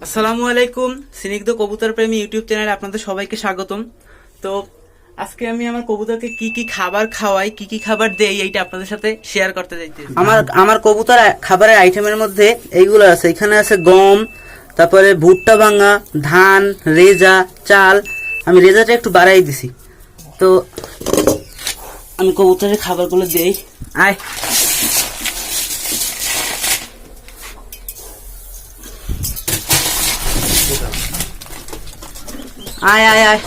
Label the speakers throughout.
Speaker 1: আসসালামু আলাইকুম। স্নিগ্ধ কবুতর প্রেমী ইউটিউব চ্যানেলে আপনাদের সবাইকে স্বাগতম। তো আজকে আমি আমার কবুতরকে কি কি খাবার খাওয়াই, কি কি খাবার দেই, এইটা আপনাদের সাথে শেয়ার করতে চাইতেছি।
Speaker 2: আমার কবুতর খাবারের আইটেমের মধ্যে এইগুলো আছে। এখানে আছে গম, তারপরে ভুট্টা ভাঙা, ধান, রেজা, চাল। আমি রেজাটা একটু বাড়াই দিছি। তো আমি কবুতরের খাবারগুলো দেই। আয় আয় আয় আয়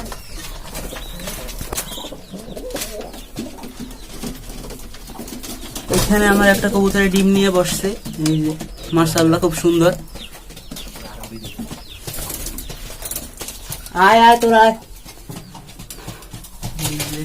Speaker 2: এখানে আমার একটা কবুতরের ডিম নিয়ে বসছে। এই যে মাশাআল্লাহ, খুব সুন্দর। আয় আয় তোর আয়। এই যে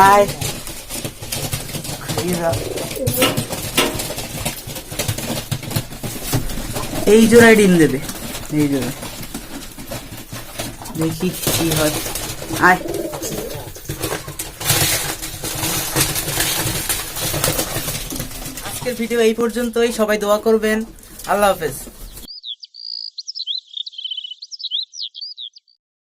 Speaker 2: আয় এই জোড়ায় ডিম দেবে। এই জোড়ায় দেখি কি হয়। আয়
Speaker 1: আজকের ভিডিও এই পর্যন্তই। সবাই দোয়া করবেন। আল্লাহ হাফেজ।